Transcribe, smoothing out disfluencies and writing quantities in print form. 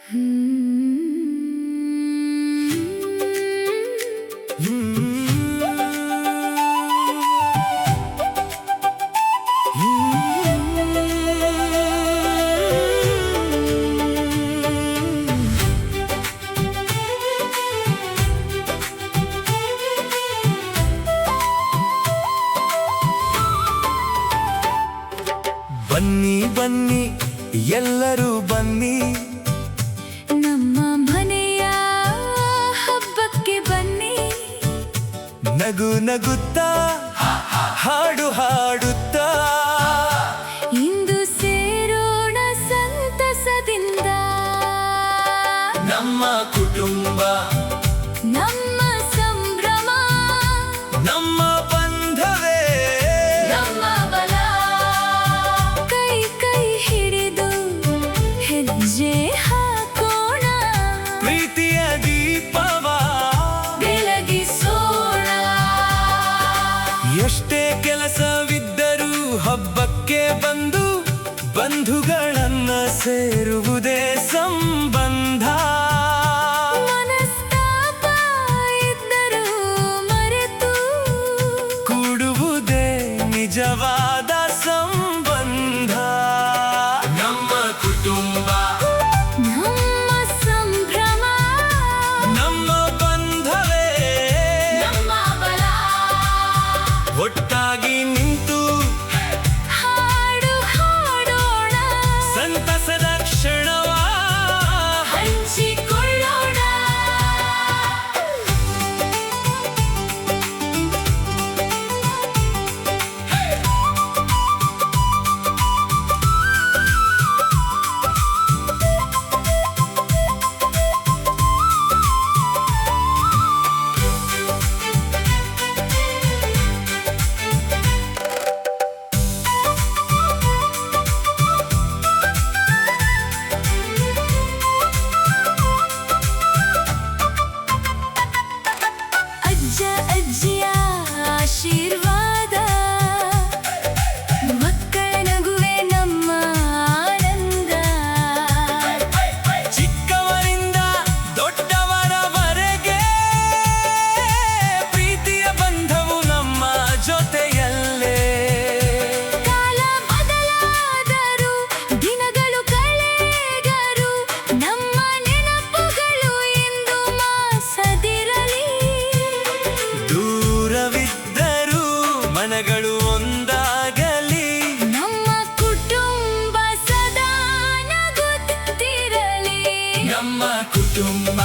ಬನ್ನಿ ಬನ್ನಿ ಎಲ್ಲರೂ ಬನ್ನಿ, ನಮ್ಮ ಮನೆಯ ಹಬ್ಬಕ್ಕೆ ಬನ್ನಿ. ನಗು ನಗುತ್ತಾ ಹಾಡು ಹಾಡುತ್ತಾ ಇಂದು ಸೇರೋಣ ಸಂತಸದಿಂದ. ನಮ್ಮ ಕುಟುಂಬ, ನಮ್ಮ ಸಂಭ್ರಮ, ನಮ್ಮ ಬಂಧವೇ ನಮ್ಮ ಬಲ. ಕೈ ಕೈ ಹಿಡಿದು ಹೆಜ್ಜೆ ಹಾಕೋಣ, ಪ್ರೀತಿಯ ದೀಪವ ಬೆಳಗಿಸೋಣ. ಎಷ್ಟೇ ಕೆಲಸವಿದ್ದರೂ ಹಬ್ಬಕ್ಕೆ ಬಂದು ಬಂಧುಗಳನ್ನ ಸೇರುವುದೇ ಸಂಬಂಧ. ಮನಸ್ತಾಪ ಇದ್ದರೂ ಮರೆತು ಕೂಡುವುದೇ ನಿಜವಾದ ಸಂಬಂಧ. ನಮ್ಮ ಕುಟುಂಬ, ನಮ್ಮ ಸಂಭ್ರಮ, ನಮ್ಮ ಬಂಧವೇ ನಮ್ಮ ಬಲ. ಒಟ್ಟಾಗಿ ನಿಂತು ಹಾಡು ಹಾಡೋಣ, ಸಂತಸದ ಕ್ಷಣವ ಹಂಚಿಕೊಳ್ಳೋಣ. ಅಜ್ಜ ಅಜ್ಜಿಯ ಆಶೀರ್ವಾದ, ಮಕ್ಕಳ ನಗುವೆ ನಮ್ಮ ಆನಂದ. ಚಿಕ್ಕವರಿಂದ ದೊಡ್ಡವರವರೆಗೆ ಪ್ರೀತಿಯ ಬಂಧವು ನಮ್ಮ ಜೊತೆಯಲ್ಲೇ. ಕಾಲ ಬದಲಾದರೂ ದಿನಗಳು ಕಳೆದರು, ನಮ್ಮ ನೆನಪುಗಳು ಎಂದು ಮಾಸದಿರಲಿ. ದೂರವಿದ್ದರೂ ಮನಗಳು ಒಂದಾಗಲಿ, ನಮ್ಮ ಕುಟುಂಬ ಸದಾ ನಗುತ್ತಿರಲಿ. ನಮ್ಮ ಕುಟುಂಬ